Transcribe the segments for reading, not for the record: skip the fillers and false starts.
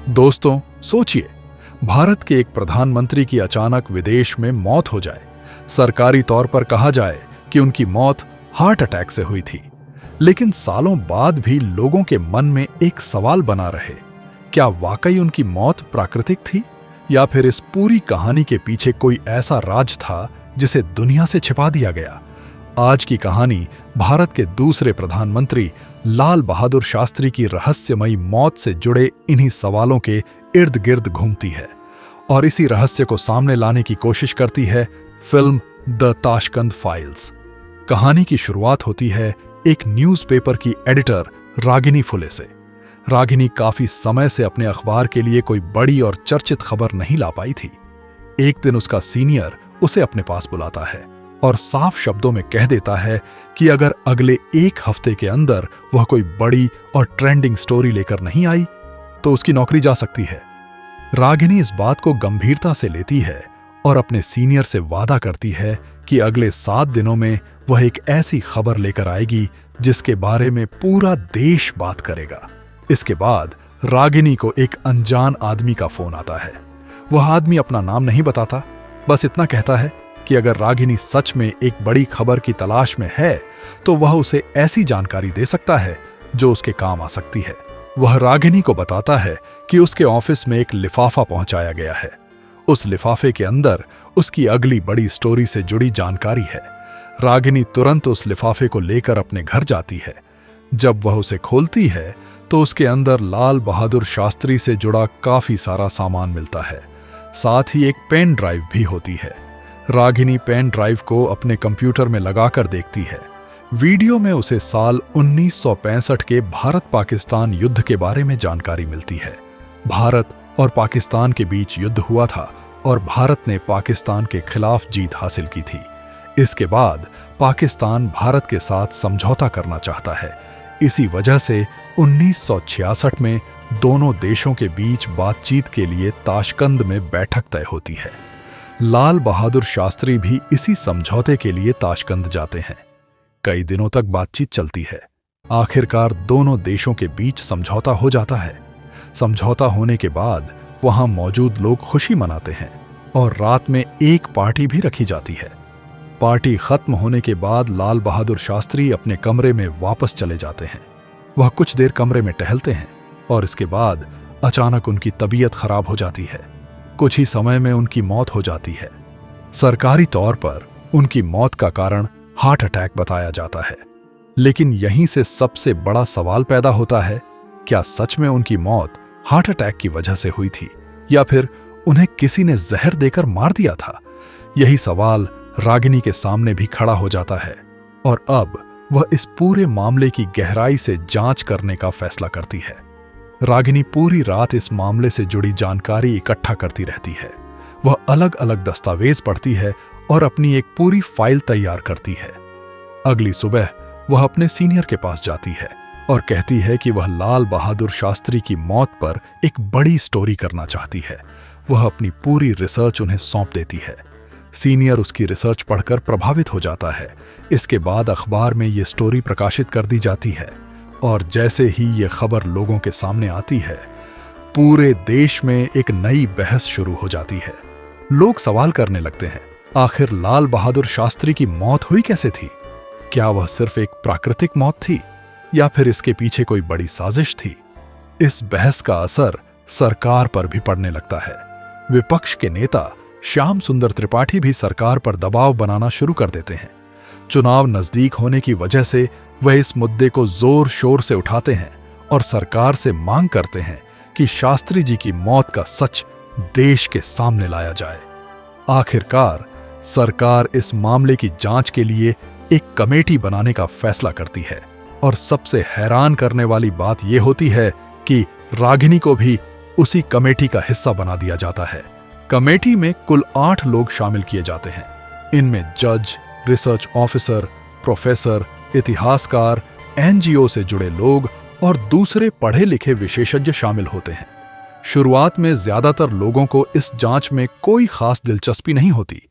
दोस्तों, सोचिए, भारत के एक प्रधानमंत्री की अचानक विदेश में मौत हो जाए। सरकारी तौर पर कहा जाए कि उनकी मौत हार्ट अटैक से हुई थी, लेकिन सालों बाद भी लोगों के मन में एक सवाल बना रहे, क्या वाकई उनकी मौत प्राकृतिक थी या फिर इस पूरी कहानी के पीछे कोई ऐसा राज था जिसे दुनिया से छिपा दिया गया। आज की कहानी भारत के दूसरे प्रधानमंत्री लाल बहादुर शास्त्री की रहस्यमयी मौत से जुड़े इन्हीं सवालों के इर्द गिर्द घूमती है और इसी रहस्य को सामने लाने की कोशिश करती है फिल्म द ताशकंद फाइल्स। कहानी की शुरुआत होती है एक न्यूज़पेपर की एडिटर रागिनी फुले से। रागिनी काफी समय से अपने अखबार के लिए कोई बड़ी और चर्चित खबर नहीं ला पाई थी। एक दिन उसका सीनियर उसे अपने पास बुलाता है और साफ शब्दों में कह देता है कि अगर अगले एक हफ्ते के अंदर वह कोई बड़ी और ट्रेंडिंग स्टोरी लेकर नहीं आई तो उसकी नौकरी जा सकती है। रागिनी इस बात को गंभीरता से लेती है और अपने सीनियर से वादा करती है कि अगले 7 दिनों में वह एक ऐसी खबर लेकर आएगी जिसके बारे में पूरा देश बात करेगा। इसके बाद रागिनी को एक अनजान आदमी का फोन आता है। वह आदमी अपना नाम नहीं बताता, बस इतना कहता है कि अगर रागिनी सच में एक बड़ी खबर की तलाश में है तो वह उसे ऐसी जानकारी दे सकता है जो उसके काम आ सकती है। वह रागिनी को बताता है कि उसके ऑफिस में एक लिफाफा पहुंचाया गया है। उस लिफाफे के अंदर उसकी अगली बड़ी स्टोरी से जुड़ी जानकारी है। रागिनी तुरंत उस लिफाफे को लेकर अपने घर जाती है। जब वह उसे खोलती है तो उसके अंदर लाल बहादुर शास्त्री से जुड़ा काफी सारा सामान मिलता है। साथ ही एक पेन ड्राइव भी होती है। रागिनी पेन ड्राइव को अपने कंप्यूटर में लगाकर देखती है। वीडियो में उसे साल 1965 के भारत-पाकिस्तान युद्ध के बारे में जानकारी मिलती है। भारत और पाकिस्तान के बीच युद्ध हुआ था और भारत ने पाकिस्तान के खिलाफ जीत हासिल की थी। इसके बाद पाकिस्तान भारत के साथ समझौता करना चाहता है। इसी वजह से 1966 में दोनों देशों के बीच बातचीत के लिए ताशकंद में बैठक तय होती है। लाल बहादुर शास्त्री भी इसी समझौते के लिए ताशकंद जाते हैं। कई दिनों तक बातचीत चलती है। आखिरकार दोनों देशों के बीच समझौता हो जाता है। समझौता होने के बाद वहां मौजूद लोग खुशी मनाते हैं और रात में एक पार्टी भी रखी जाती है। पार्टी खत्म होने के बाद लाल बहादुर शास्त्री अपने कमरे में वापस चले जाते हैं। वह कुछ देर कमरे में टहलते हैं और इसके बाद अचानक उनकी तबीयत खराब हो जाती है। कुछ ही समय में उनकी मौत हो जाती है। सरकारी तौर पर उनकी मौत का कारण हार्ट अटैक बताया जाता है, लेकिन यहीं से सबसे बड़ा सवाल पैदा होता है, क्या सच में उनकी मौत हार्ट अटैक की वजह से हुई थी या फिर उन्हें किसी ने जहर देकर मार दिया था? यही सवाल रागिनी के सामने भी खड़ा हो जाता है और अब वह इस पूरे मामले की गहराई से जांच करने का फैसला करती है। रागिनी पूरी रात इस मामले से जुड़ी जानकारी इकट्ठा करती रहती है। वह अलग अलग दस्तावेज पढ़ती है और अपनी एक पूरी फाइल तैयार करती है। अगली सुबह वह अपने सीनियर के पास जाती है और कहती है कि वह लाल बहादुर शास्त्री की मौत पर एक बड़ी स्टोरी करना चाहती है। वह अपनी पूरी रिसर्च उन्हें सौंप देती है। सीनियर उसकी रिसर्च पढ़कर प्रभावित हो जाता है। इसके बाद अखबार में ये स्टोरी प्रकाशित कर दी जाती है और जैसे ही ये खबर लोगों के सामने आती है, पूरे देश में एक नई बहस शुरू हो जाती है। लोग सवाल करने लगते हैं, आखिर लाल बहादुर शास्त्री की मौत हुई कैसे थी? क्या वह सिर्फ एक प्राकृतिक मौत थी या फिर इसके पीछे कोई बड़ी साजिश थी? इस बहस का असर सरकार पर भी पड़ने लगता है। विपक्ष के नेता श्याम सुंदर त्रिपाठी भी सरकार पर दबाव बनाना शुरू कर देते हैं। चुनाव नजदीक होने की वजह से वह इस मुद्दे को जोर शोर से उठाते हैं और सरकार से मांग करते हैं कि शास्त्री जी की मौत का सच देश के सामने लाया जाए। आखिरकार सरकार इस मामले की जांच के लिए एक कमेटी बनाने का फैसला करती है और सबसे हैरान करने वाली बात यह होती है कि रागिनी को भी उसी कमेटी का हिस्सा बना दिया जाता है। कमेटी में कुल 8 लोग शामिल किए जाते हैं। इनमें जज, रिसर्च ऑफिसर, प्रोफेसर, इतिहासकार, एनजीओ से जुड़े लोग और दूसरे पढ़े लिखे विशेषज्ञ शामिल होते हैं। शुरुआत में ज्यादातर लोगों को इस जांच में कोई खास दिलचस्पी नहीं होती।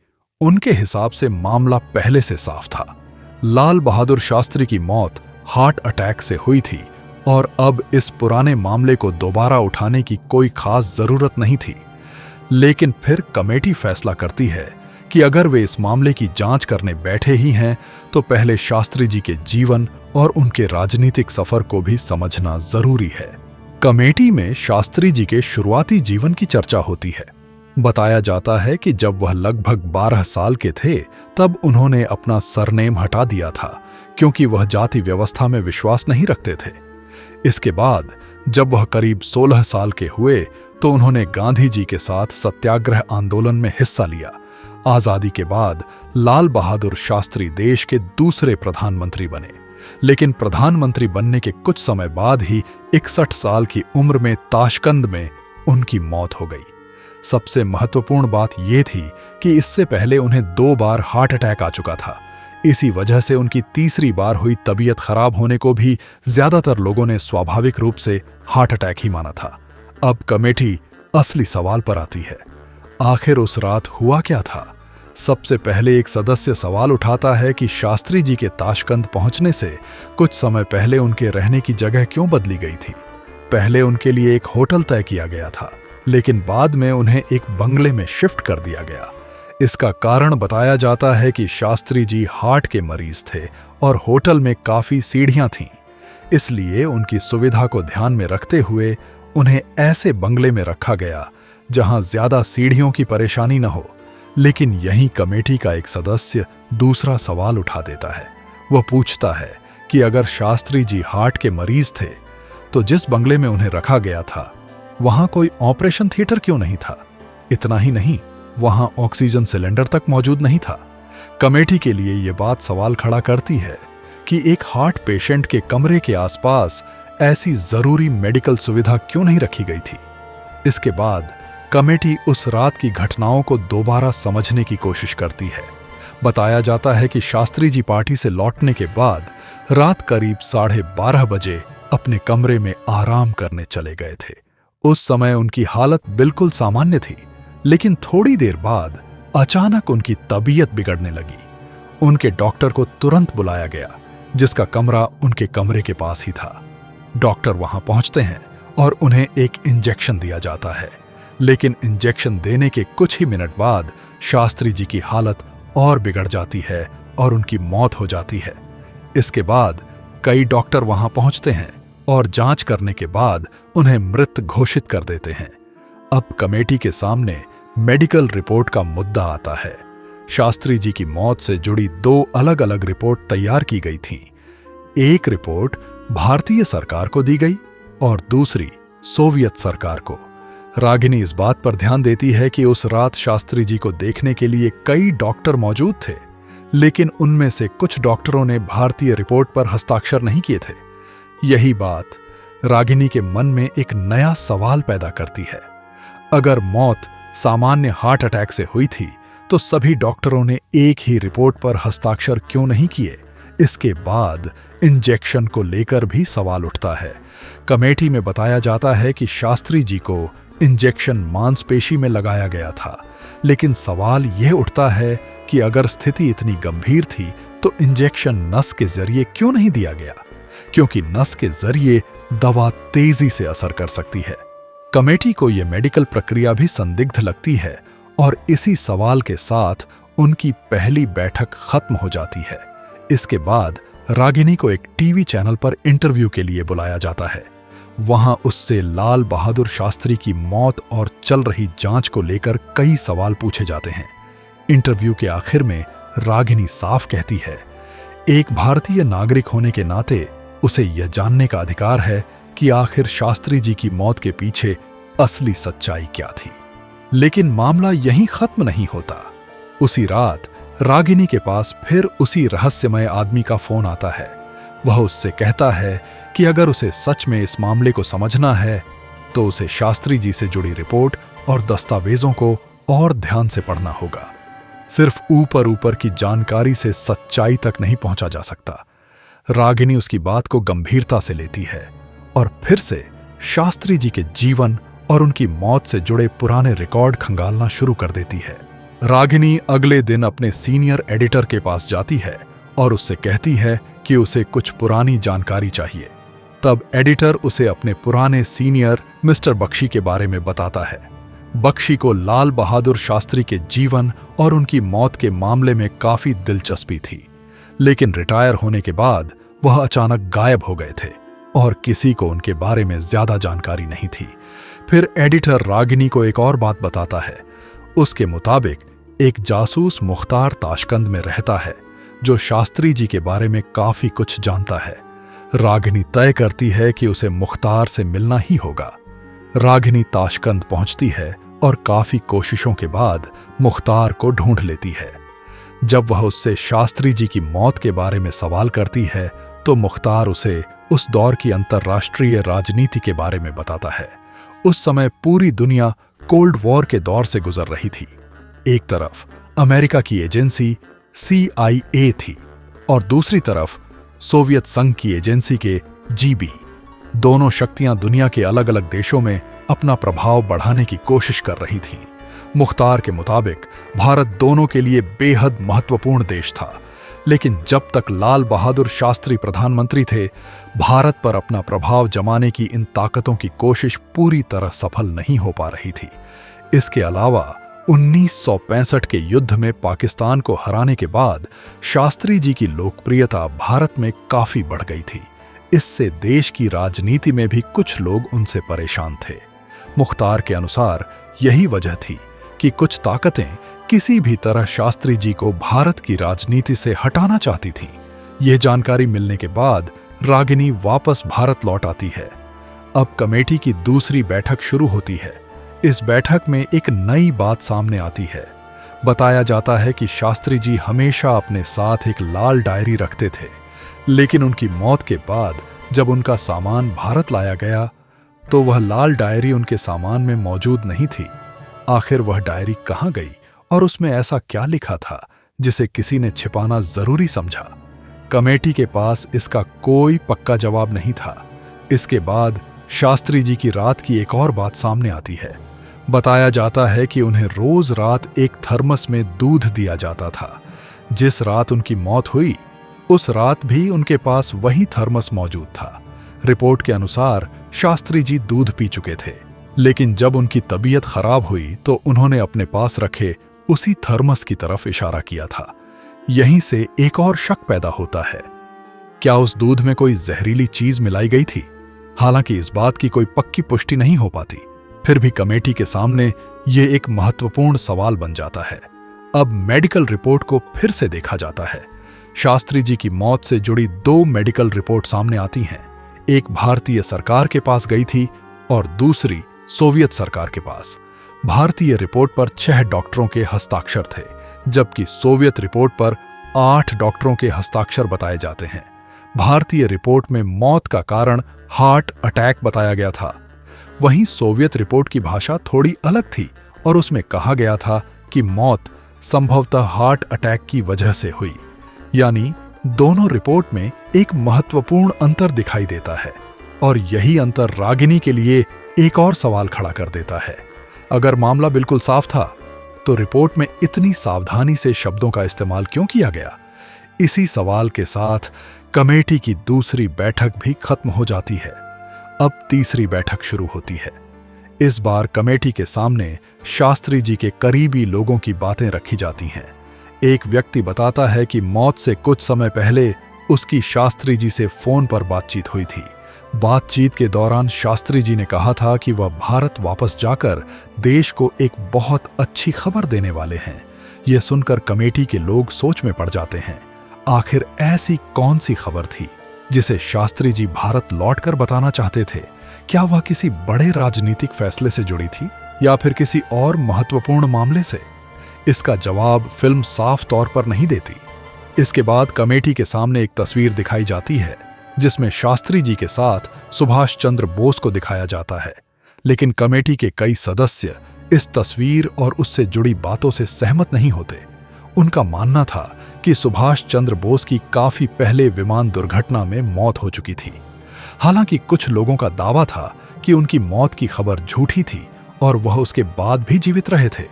उनके हिसाब से मामला पहले से साफ था। लाल बहादुर शास्त्री की मौत हार्ट अटैक से हुई थी और अब इस पुराने मामले को दोबारा उठाने की कोई खास जरूरत नहीं थी। लेकिन फिर कमेटी फैसला करती है कि अगर वे इस मामले की जांच करने बैठे ही हैं तो पहले शास्त्री जी के जीवन और उनके राजनीतिक सफर को भी समझना जरूरी है। कमेटी में शास्त्री जी के शुरुआती जीवन की चर्चा होती है। बताया जाता है कि जब वह लगभग 12 साल के थे तब उन्होंने अपना सरनेम हटा दिया था, क्योंकि वह जाति व्यवस्था में विश्वास नहीं रखते थे। इसके बाद जब वह करीब 16 साल के हुए तो उन्होंने गांधी जी के साथ सत्याग्रह आंदोलन में हिस्सा लिया। आजादी के बाद लाल बहादुर शास्त्री देश के दूसरे प्रधानमंत्री बने, लेकिन प्रधानमंत्री बनने के कुछ समय बाद ही 61 साल की उम्र में ताशकंद में उनकी मौत हो गई। सबसे महत्वपूर्ण बात यह थी कि इससे पहले उन्हें 2 बार हार्ट अटैक आ चुका था। इसी वजह से उनकी तीसरी बार हुई तबीयत खराब होने को भी ज्यादातर लोगों ने स्वाभाविक रूप से हार्ट अटैक ही माना था। अब कमेटी असली सवाल पर आती है, आखिर उस रात हुआ क्या था? सबसे पहले एक सदस्य सवाल उठाता है कि शास्त्री जी के ताशकंद पहुंचने से कुछ समय पहले उनके रहने की जगह क्यों बदली गई थी। पहले उनके लिए एक होटल तय किया गया था, लेकिन बाद में उन्हें एक बंगले में शिफ्ट कर दिया गया। इसका कारण बताया जाता है कि शास्त्री जी हार्ट के मरीज थे और होटल में काफी सीढ़ियां थीं, इसलिए उनकी सुविधा को ध्यान में रखते हुए उन्हें ऐसे बंगले में रखा गया जहां ज्यादा सीढ़ियों की परेशानी न हो। लेकिन यहीं कमेटी का एक सदस्य दूसरा सवाल उठा देता है। वह पूछता है कि अगर शास्त्री जी हार्ट के मरीज थे तो जिस बंगले में उन्हें रखा गया था वहां कोई ऑपरेशन थिएटर क्यों नहीं था? इतना ही नहीं, वहां ऑक्सीजन सिलेंडर तक मौजूद नहीं था। कमेटी के लिए यह बात सवाल खड़ा करती है कि एक हार्ट पेशेंट के कमरे के आसपास ऐसी जरूरी मेडिकल सुविधा क्यों नहीं रखी गई थी। इसके बाद कमेटी उस रात की घटनाओं को दोबारा समझने की कोशिश करती है। बताया जाता है कि शास्त्री जी पार्टी से लौटने के बाद रात करीब 12:30 बजे अपने कमरे में आराम करने चले गए थे। उस समय उनकी हालत बिल्कुल सामान्य थी, लेकिन थोड़ी देर बाद अचानक उनकी तबीयत बिगड़ने लगी। उनके डॉक्टर को तुरंत बुलाया गया, जिसका कमरा उनके कमरे के पास ही था। डॉक्टर वहां पहुंचते हैं और उन्हें एक इंजेक्शन दिया जाता है, लेकिन इंजेक्शन देने के कुछ ही मिनट बाद शास्त्री जी की हालत और बिगड़ जाती है और उनकी मौत हो जाती है। इसके बाद कई डॉक्टर वहां पहुंचते हैं और जांच करने के बाद उन्हें मृत घोषित कर देते हैं। अब कमेटी के सामने मेडिकल रिपोर्ट का मुद्दा आता है। शास्त्री जी की मौत से जुड़ी 2 अलग-अलग रिपोर्ट तैयार की गई थीं। एक रिपोर्ट भारतीय सरकार को दी गई और दूसरी सोवियत सरकार को। रागिनी इस बात पर ध्यान देती है कि उस रात शास्त्री जी को देखने के लिए कई डॉक्टर मौजूद थे, लेकिन उनमें से कुछ डॉक्टरों ने भारतीय रिपोर्ट पर हस्ताक्षर नहीं किए थे। यही बात रागिनी के मन में एक नया सवाल पैदा करती है। अगर मौत सामान्य हार्ट अटैक से हुई थी तो सभी डॉक्टरों ने एक ही रिपोर्ट पर हस्ताक्षर क्यों नहीं किए? इसके बाद इंजेक्शन को लेकर भी सवाल उठता है। कमेटी में बताया जाता है कि शास्त्री जी को इंजेक्शन मांसपेशी में लगाया गया था, लेकिन सवाल यह उठता है कि अगर स्थिति इतनी गंभीर थी तो इंजेक्शन नस के जरिए क्यों नहीं दिया गया, क्योंकि नस के जरिए दवा तेजी से असर कर सकती है। कमेटी को यह मेडिकल प्रक्रिया भी संदिग्ध लगती है और इसी सवाल के साथ उनकी पहली बैठक खत्म हो जाती है। इसके बाद रागिनी को एक टीवी चैनल पर इंटरव्यू के लिए बुलाया जाता है। वहां उससे लाल बहादुर शास्त्री की मौत और चल रही जांच को लेकर कई सवाल पूछे जाते हैं। इंटरव्यू के आखिर में रागिनी साफ कहती है, एक भारतीय नागरिक होने के नाते उसे यह जानने का अधिकार है कि आखिर शास्त्री जी की मौत के पीछे असली सच्चाई क्या थी। लेकिन मामला यहीं खत्म नहीं होता। उसी रात रागिनी के पास फिर उसी रहस्यमय आदमी का फोन आता है। वह उससे कहता है कि अगर उसे सच में इस मामले को समझना है तो उसे शास्त्री जी से जुड़ी रिपोर्ट और दस्तावेजों को और ध्यान से पढ़ना होगा। सिर्फ ऊपर ऊपर की जानकारी से सच्चाई तक नहीं पहुंचा जा सकता। रागिनी उसकी बात को गंभीरता से लेती है और फिर से शास्त्री जी के जीवन और उनकी मौत से जुड़े पुराने रिकॉर्ड खंगालना शुरू कर देती है। रागिनी अगले दिन अपने सीनियर एडिटर के पास जाती है और उससे कहती है कि उसे कुछ पुरानी जानकारी चाहिए। तब एडिटर उसे अपने पुराने सीनियर मिस्टर बख्शी के बारे में बताता है। बख्शी को लाल बहादुर शास्त्री के जीवन और उनकी मौत के मामले में काफी दिलचस्पी थी, लेकिन रिटायर होने के बाद वह अचानक गायब हो गए थे और किसी को उनके बारे में ज्यादा जानकारी नहीं थी। फिर एडिटर रागिनी को एक और बात बताता है। उसके मुताबिक एक जासूस मुख्तार ताशकंद में रहता है जो शास्त्री जी के बारे में काफी कुछ जानता है। रागिनी तय करती है कि उसे मुख्तार से मिलना ही होगा। रागिनी ताशकंद पहुंचती है और काफी कोशिशों के बाद मुख्तार को ढूंढ लेती है। जब वह उससे शास्त्री जी की मौत के बारे में सवाल करती है तो मुख्तार उसे उस दौर की अंतर्राष्ट्रीय राजनीति के बारे में बताता है। उस समय पूरी दुनिया कोल्ड वॉर के दौर से गुजर रही थी। एक तरफ अमेरिका की एजेंसी CIA थी और दूसरी तरफ सोवियत संघ की एजेंसी के GB। दोनों शक्तियां दुनिया के अलग अलग देशों में अपना प्रभाव बढ़ाने की कोशिश कर रही थीं। मुख्तार के मुताबिक भारत दोनों के लिए बेहद महत्वपूर्ण देश था, लेकिन जब तक लाल बहादुर शास्त्री प्रधानमंत्री थे, भारत पर अपना प्रभाव जमाने की इन ताकतों की कोशिश पूरी तरह सफल नहीं हो पा रही थी। इसके अलावा 1965 के युद्ध में पाकिस्तान को हराने के बाद शास्त्री जी की लोकप्रियता भारत में काफी बढ़ गई थी। इससे देश की राजनीति में भी कुछ लोग उनसे परेशान थे। मुख्तार के अनुसार यही वजह थी कि कुछ ताकतें किसी भी तरह शास्त्री जी को भारत की राजनीति से हटाना चाहती थीं। यह जानकारी मिलने के बाद रागिनी वापस भारत लौट आती है। अब कमेटी की दूसरी बैठक शुरू होती है। इस बैठक में एक नई बात सामने आती है। बताया जाता है कि शास्त्री जी हमेशा अपने साथ एक लाल डायरी रखते थे, लेकिन उनकी मौत के बाद जब उनका सामान भारत लाया गया तो वह लाल डायरी उनके सामान में मौजूद नहीं थी। आखिर वह डायरी कहाँ गई और उसमें ऐसा क्या लिखा था जिसे किसी ने छिपाना जरूरी समझा? कमेटी के पास इसका कोई पक्का जवाब नहीं था। इसके बाद शास्त्री जी की रात की एक और बात सामने आती है। बताया जाता है कि उन्हें रोज रात एक थर्मस में दूध दिया जाता था। जिस रात उनकी मौत हुई उस रात भी उनके पास वही थर्मस मौजूद था। रिपोर्ट के अनुसार शास्त्री जी दूध पी चुके थे, लेकिन जब उनकी तबीयत खराब हुई तो उन्होंने अपने पास रखे उसी थर्मस की तरफ इशारा किया था। यहीं से एक और शक पैदा होता है, क्या उस दूध में कोई जहरीली चीज मिलाई गई थी? हालांकि इस बात की कोई पक्की पुष्टि नहीं हो पाती, फिर भी कमेटी के सामने ये एक महत्वपूर्ण सवाल बन जाता है। अब मेडिकल रिपोर्ट को फिर से देखा जाता है। शास्त्री जी की मौत से जुड़ी 2 मेडिकल रिपोर्ट सामने आती हैं। एक भारतीय सरकार के पास गई थी और दूसरी सोवियत सरकार के पास। भारतीय रिपोर्ट पर 6 डॉक्टरों के हस्ताक्षर थे, जबकि सोवियत रिपोर्ट पर 8 डॉक्टरों के हस्ताक्षर बताए जाते हैं। भारतीय रिपोर्ट में मौत का कारण हार्ट अटैक बताया गया था, वहीं सोवियत रिपोर्ट की भाषा थोड़ी अलग थी और उसमें कहा गया था कि मौत संभवतः हार्ट अटैक की वजह से हुई। यानी दोनों रिपोर्ट में एक महत्वपूर्ण अंतर दिखाई देता है और यही अंतर रागिनी के लिए एक और सवाल खड़ा कर देता है। अगर मामला बिल्कुल साफ था तो रिपोर्ट में इतनी सावधानी से शब्दों का इस्तेमाल क्यों किया गया? इसी सवाल के साथ कमेटी की दूसरी बैठक भी खत्म हो जाती है। अब तीसरी बैठक शुरू होती है। इस बार कमेटी के सामने शास्त्री जी के करीबी लोगों की बातें रखी जाती हैं। एक व्यक्ति बताता है कि मौत से कुछ समय पहले उसकी शास्त्री जी से फोन पर बातचीत हुई थी। बातचीत के दौरान शास्त्री जी ने कहा था कि वह भारत वापस जाकर देश को एक बहुत अच्छी खबर देने वाले हैं। यह सुनकर कमेटी के लोग सोच में पड़ जाते हैं। आखिर ऐसी कौन सी खबर थी जिसे शास्त्री जी भारत लौटकर बताना चाहते थे? क्या वह किसी बड़े राजनीतिक फैसले से जुड़ी थी या फिर किसी और महत्वपूर्ण मामले से? इसका जवाब फिल्म साफ तौर पर नहीं देती। इसके बाद कमेटी के सामने एक तस्वीर दिखाई जाती है जिसमें शास्त्री जी के साथ सुभाष चंद्र बोस को दिखाया जाता है, लेकिन कमेटी के कई सदस्य इस तस्वीर और उससे जुड़ी बातों से सहमत नहीं होते। उनका मानना था कि सुभाष चंद्र बोस की काफी पहले विमान दुर्घटना में मौत हो चुकी थी। हालांकि कुछ लोगों का दावा था कि उनकी मौत की खबर झूठी थी और वह उसके बाद भी जीवित रहे थे।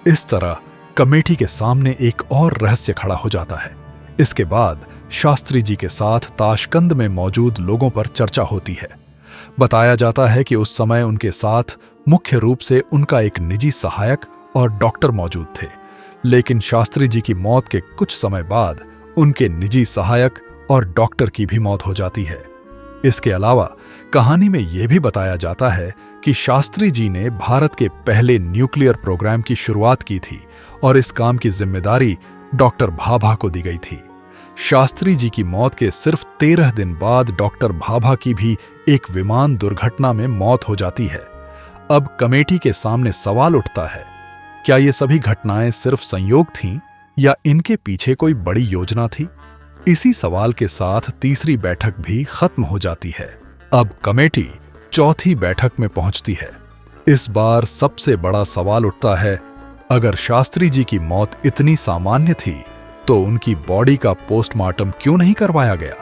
इस तरह कमेटी के सामने एक और रहस्य खड़ा हो जाता है। इसके बाद शास्त्री जी के साथ ताशकंद में मौजूद लोगों पर चर्चा होती है। बताया जाता है कि उस समय उनके साथ मुख्य रूप से उनका एक निजी सहायक और डॉक्टर मौजूद थे, लेकिन शास्त्री जी की मौत के कुछ समय बाद उनके निजी सहायक और डॉक्टर की भी मौत हो जाती है। इसके अलावा कहानी में यह भी बताया जाता है कि शास्त्री जी ने भारत के पहले न्यूक्लियर प्रोग्राम की शुरुआत की थी और इस काम की जिम्मेदारी डॉक्टर भाभा को दी गई थी। शास्त्री जी की मौत के सिर्फ 13 दिन बाद डॉक्टर भाभा की भी एक विमान दुर्घटना में मौत हो जाती है। अब कमेटी के सामने सवाल उठता है, क्या ये सभी घटनाएं सिर्फ संयोग थीं या इनके पीछे कोई बड़ी योजना थी? इसी सवाल के साथ तीसरी बैठक भी खत्म हो जाती है। अब कमेटी चौथी बैठक में पहुंचती है। इस बार सबसे बड़ा सवाल उठता है, अगर शास्त्री जी की मौत इतनी सामान्य थी तो उनकी बॉडी का पोस्टमार्टम क्यों नहीं करवाया गया?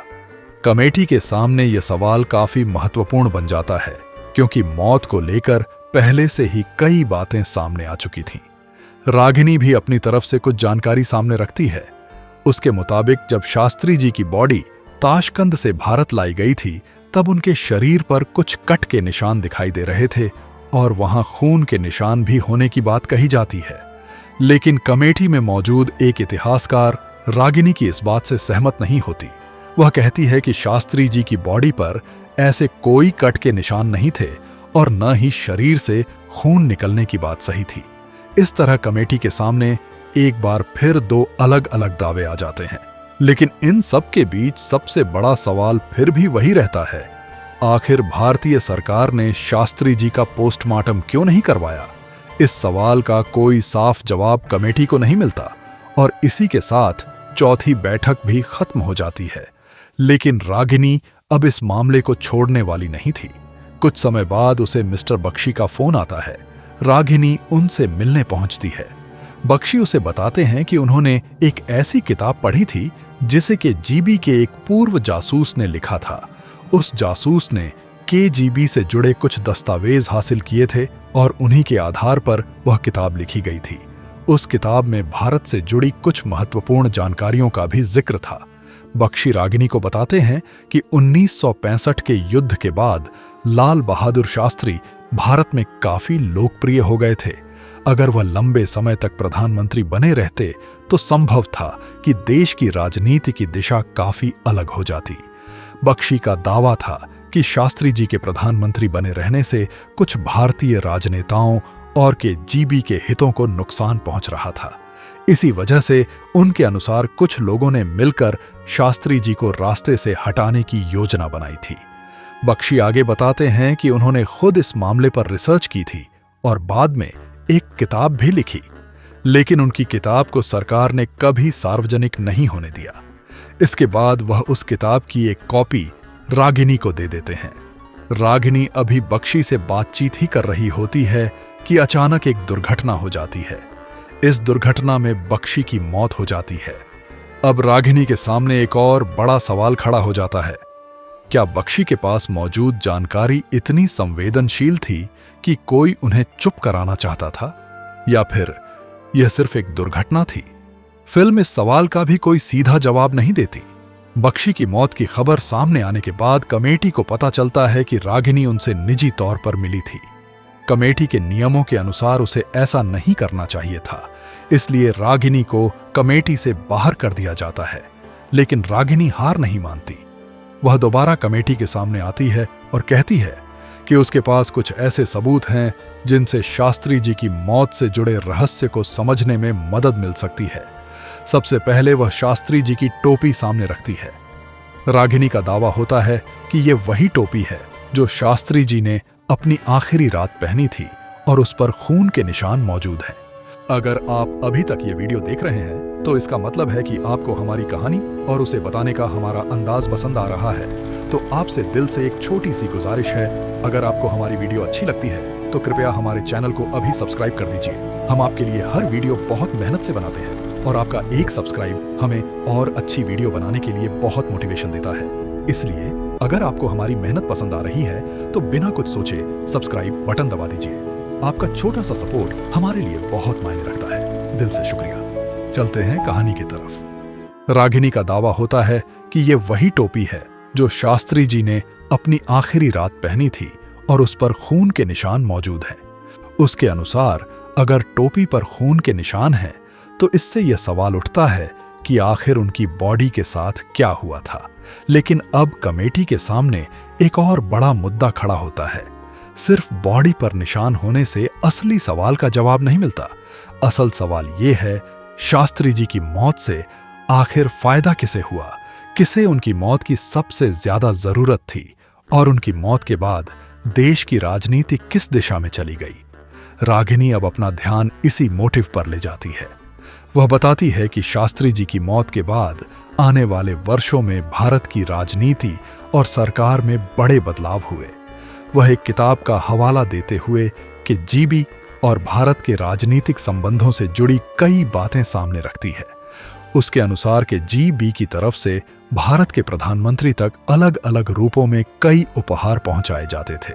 कमेटी के सामने यह सवाल काफी महत्वपूर्ण बन जाता है, क्योंकि मौत को लेकर पहले से ही कई बातें सामने आ चुकी थीं। रागिनी भी अपनी तरफ से कुछ जानकारी सामने रखती है। उसके मुताबिक जब शास्त्री जी की बॉडी ताशकंद से भारत लाई गई थी, तब उनके शरीर पर कुछ कट के निशान दिखाई दे रहे थे और वहां खून के निशान भी होने की बात कही जाती है। लेकिन कमेटी में मौजूद एक इतिहासकार रागिनी की इस बात से सहमत नहीं होती। वह कहती है कि शास्त्री जी की बॉडी पर ऐसे कोई कट के निशान नहीं थे और न ही शरीर से खून निकलने की बात सही थी। इस तरह कमेटी के सामने एक बार फिर दो अलग अलग दावे आ जाते हैं। लेकिन इन सब के बीच सबसे बड़ा सवाल फिर भी वही रहता है, आखिर भारतीय सरकार ने शास्त्री जी का पोस्टमार्टम क्यों नहीं करवाया? इस सवाल का कोई साफ जवाब कमेटी को नहीं मिलता और इसी के साथ चौथी बैठक भी खत्म हो जाती है। लेकिन रागिनी अब इस मामले को छोड़ने वाली नहीं थी। कुछ समय बाद उसे मिस्टर बख्शी का फोन आता है। रागिनी उनसे मिलने पहुंचती है। बख्शी उसे बताते हैं कि उन्होंने एक ऐसी किताब पढ़ी थी जिसे कि जीबी के एक पूर्व जासूस ने लिखा था। उस जासूस ने केजीबी से जुड़े कुछ दस्तावेज हासिल किए थे और उन्हीं के आधार पर वह किताब लिखी गई थी। उस किताब में भारत से जुड़ी कुछ महत्वपूर्ण जानकारियों का भी जिक्र था। बख्शी रागिनी को बताते हैं कि 1965 के युद्ध के बाद लाल बहादुर शास्त्री भारत में काफी लोकप्रिय हो गए थे। अगर वह लंबे समय तक प्रधानमंत्री बने रहते तो संभव था कि देश की राजनीति की दिशा काफी अलग हो जाती। बख्शी का दावा था कि शास्त्री जी के प्रधानमंत्री बने रहने से कुछ भारतीय राजनेताओं और के जीबी के हितों को नुकसान पहुंच रहा था। इसी वजह से उनके अनुसार कुछ लोगों ने मिलकर शास्त्री जी को रास्ते से हटाने की योजना बनाई थी। बख्शी आगे बताते हैं कि उन्होंने खुद इस मामले पर रिसर्च की थी और बाद में एक किताब भी लिखी, लेकिन उनकी किताब को सरकार ने कभी सार्वजनिक नहीं होने दिया। इसके बाद वह उस किताब की एक कॉपी रागिनी को दे देते हैं। रागिनी अभी बख्शी से बातचीत ही कर रही होती है कि अचानक एक दुर्घटना हो जाती है। इस दुर्घटना में बख्शी की मौत हो जाती है। अब रागिनी के सामने एक और बड़ा सवाल खड़ा हो जाता है, क्या बख्शी के पास मौजूद जानकारी इतनी संवेदनशील थी कि कोई उन्हें चुप कराना चाहता था, या फिर यह सिर्फ एक दुर्घटना थी? फिल्म इस सवाल का भी कोई सीधा जवाब नहीं देती। बख्शी की मौत की खबर सामने आने के बाद कमेटी को पता चलता है कि रागिनी उनसे निजी तौर पर मिली थी। कमेटी के नियमों के अनुसार उसे ऐसा नहीं करना चाहिए था, इसलिए रागिनी को कमेटी से बाहर कर दिया जाता है। लेकिन रागिनी हार नहीं मानती। वह दोबारा कमेटी के सामने आती है और कहती है कि उसके पास कुछ ऐसे सबूत हैं जिनसे शास्त्री जी की मौत से जुड़े रहस्य को समझने में मदद मिल सकती है। सबसे पहले वह शास्त्री जी की टोपी सामने रखती है। रागिनी का दावा होता है कि यह वही टोपी है जो शास्त्री जी ने अपनी आखिरी रात पहनी थी और उस पर खून के निशान मौजूद हैं। अगर आप अभी तक ये वीडियो देख रहे हैं तो इसका मतलब है कि आपको हमारी कहानी और उसे बताने का हमारा अंदाज पसंद आ रहा है। तो आपसे दिल से एक छोटी सी गुजारिश है, अगर आपको हमारी वीडियो अच्छी लगती है तो कृपया हमारे चैनल को अभी सब्सक्राइब कर दीजिए। हम आपके लिए हर वीडियो बहुत मेहनत से बनाते हैं और आपका एक सब्सक्राइब हमें और अच्छी वीडियो बनाने के लिए बहुत मोटिवेशन देता है। इसलिए अगर आपको हमारी मेहनत पसंद आ रही है तो बिना कुछ सोचे सब्सक्राइब बटन दबा दीजिए। आपका छोटा सा सपोर्ट हमारे लिए बहुत मायने रखता है। दिल से शुक्रिया। चलते हैं कहानी की तरफ। रागिनी का दावा होता है कि ये वही टोपी है जो शास्त्री जी ने अपनी आखिरी रात पहनी थी और उस पर खून के निशान मौजूद हैं। उसके अनुसार अगर टोपी पर खून के निशान हैं, तो इससे यह सवाल उठता है कि आखिर उनकी बॉडी के साथ क्या हुआ था। लेकिन अब कमेटी के सामने एक और बड़ा मुद्दा खड़ा होता है। सिर्फ बॉडी पर निशान होने से असली सवाल का जवाब नहीं मिलता। असल सवाल यह है, शास्त्री जी की मौत से आखिर फायदा किसे हुआ, किसे उनकी मौत की सबसे ज्यादा जरूरत थी और उनकी मौत के बाद देश की राजनीति किस दिशा में चली गई। रागिनी अब अपना ध्यान इसी मोटिव पर ले जाती है। वह बताती है कि शास्त्री जी की मौत के बाद आने वाले वर्षों में भारत की राजनीति और सरकार में बड़े बदलाव हुए। वह एक किताब का हवाला देते हुए कि जीबी और भारत के राजनीतिक संबंधों से जुड़ी कई बातें सामने रखती है। उसके अनुसार के जीबी की तरफ से भारत के प्रधानमंत्री तक अलग अलग रूपों में कई उपहार पहुंचाए जाते थे।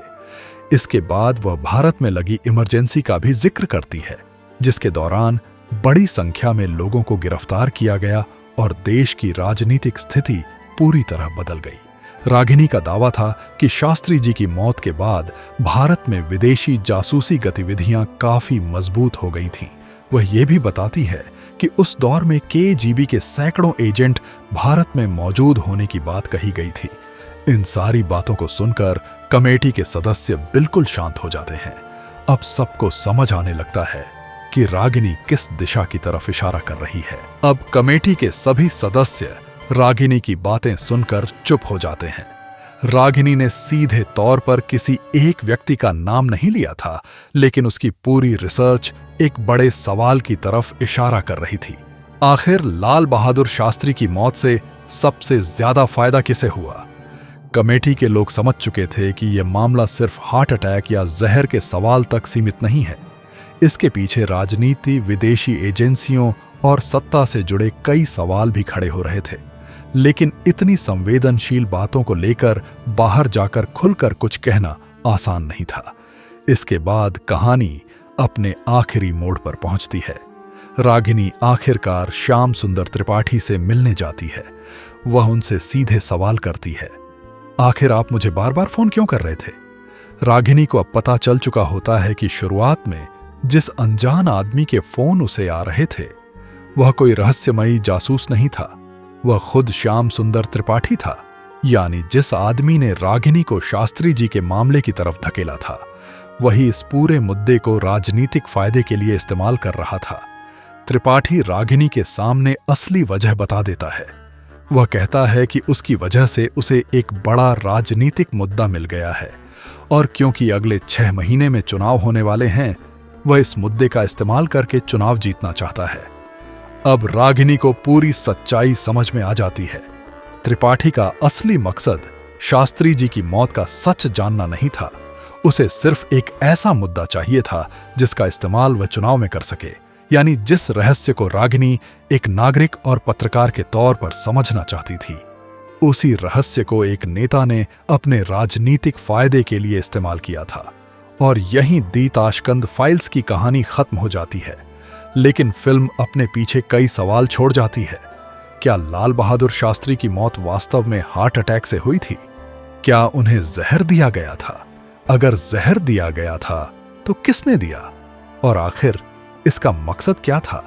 इसके बाद वह भारत में लगी इमरजेंसी का भी जिक्र करती है, जिसके दौरान बड़ी संख्या में लोगों को गिरफ्तार किया गया और देश की राजनीतिक स्थिति पूरी तरह बदल गई। रागिनी का दावा था कि शास्त्री जी की मौत के बाद भारत में विदेशी जासूसी गतिविधियां काफी मजबूत हो गई थीं। वह यह भी बताती है कि उस दौर में केजीबी के सैकड़ों एजेंट भारत में मौजूद होने की बात कही गई थी। इन सारी बातों को सुनकर कमेटी के सदस्य बिल्कुल शांत हो जाते हैं। अब सबको समझ आने लगता है कि रागिनी किस दिशा की तरफ इशारा कर रही है। अब कमेटी के सभी सदस्य रागिनी की बातें सुनकर चुप हो जाते हैं। रागिनी ने सीधे तौर पर किसी एक व्यक्ति का नाम नहीं लिया था, लेकिन उसकी पूरी रिसर्च एक बड़े सवाल की तरफ इशारा कर रही थी। आखिर लाल बहादुर शास्त्री की मौत से सबसे ज्यादा फायदा किसे हुआ? कमेटी के लोग समझ चुके थे कि यह मामला सिर्फ हार्ट अटैक या जहर के सवाल तक सीमित नहीं है। इसके पीछे राजनीति, विदेशी एजेंसियों और सत्ता से जुड़े कई सवाल भी खड़े हो रहे थे। लेकिन इतनी संवेदनशील बातों को लेकर बाहर जाकर खुलकर कुछ कहना आसान नहीं था। इसके बाद कहानी अपने आखिरी मोड़ पर पहुंचती है। रागिनी आखिरकार श्याम सुंदर त्रिपाठी से मिलने जाती है। वह उनसे सीधे सवाल करती है, आखिर आप मुझे बार बार फोन क्यों कर रहे थे? रागिनी को अब पता चल चुका होता है कि शुरुआत में जिस अनजान आदमी के फोन उसे आ रहे थे, वह कोई रहस्यमयी जासूस नहीं था। वह खुद श्याम सुंदर त्रिपाठी था, यानी जिस आदमी ने रागिनी को शास्त्री जी के मामले की तरफ धकेला था, वही इस पूरे मुद्दे को राजनीतिक फायदे के लिए इस्तेमाल कर रहा था। त्रिपाठी रागिनी के सामने असली वजह बता देता है। वह कहता है कि उसकी वजह से उसे एक बड़ा राजनीतिक मुद्दा मिल गया है और क्योंकि अगले 6 महीने में चुनाव होने वाले हैं, वह इस मुद्दे का इस्तेमाल करके चुनाव जीतना चाहता है। अब रागिनी को पूरी सच्चाई समझ में आ जाती है। त्रिपाठी का असली मकसद शास्त्री जी की मौत का सच जानना नहीं था। उसे सिर्फ एक ऐसा मुद्दा चाहिए था जिसका इस्तेमाल वह चुनाव में कर सके, यानी जिस रहस्य को रागिनी एक नागरिक और पत्रकार के तौर पर समझना चाहती थी। उसी रहस्य को एक नेता ने अपने राजनीतिक फायदे के लिए इस्तेमाल किया था और यहीं दी ताशकंद फाइल्स की कहानी खत्म हो जाती है। लेकिन फिल्म अपने पीछे कई सवाल छोड़ जाती है। क्या लाल बहादुर शास्त्री की मौत वास्तव में हार्ट अटैक से हुई थी? क्या उन्हें जहर दिया गया था? अगर जहर दिया गया था तो किसने दिया? और आखिर इसका मकसद क्या था?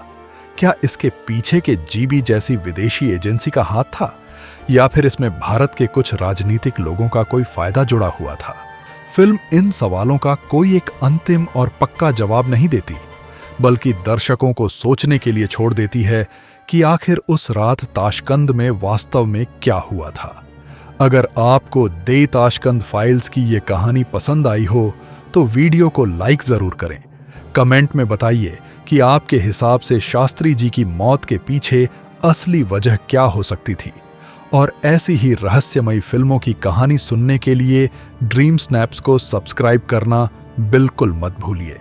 क्या इसके पीछे के जीबी जैसी विदेशी एजेंसी का हाथ था, या फिर इसमें भारत के कुछ राजनीतिक लोगों का कोई फायदा जुड़ा हुआ था? फिल्म इन सवालों का कोई एक अंतिम और पक्का जवाब नहीं देती, बल्कि दर्शकों को सोचने के लिए छोड़ देती है कि आखिर उस रात ताशकंद में वास्तव में क्या हुआ था। अगर आपको दे ताशकंद फाइल्स की ये कहानी पसंद आई हो तो वीडियो को लाइक जरूर करें। कमेंट में बताइए कि आपके हिसाब से शास्त्री जी की मौत के पीछे असली वजह क्या हो सकती थी। और ऐसी ही रहस्यमयी फिल्मों की कहानी सुनने के लिए ड्रीम स्नैप्स को सब्सक्राइब करना बिल्कुल मत भूलिए।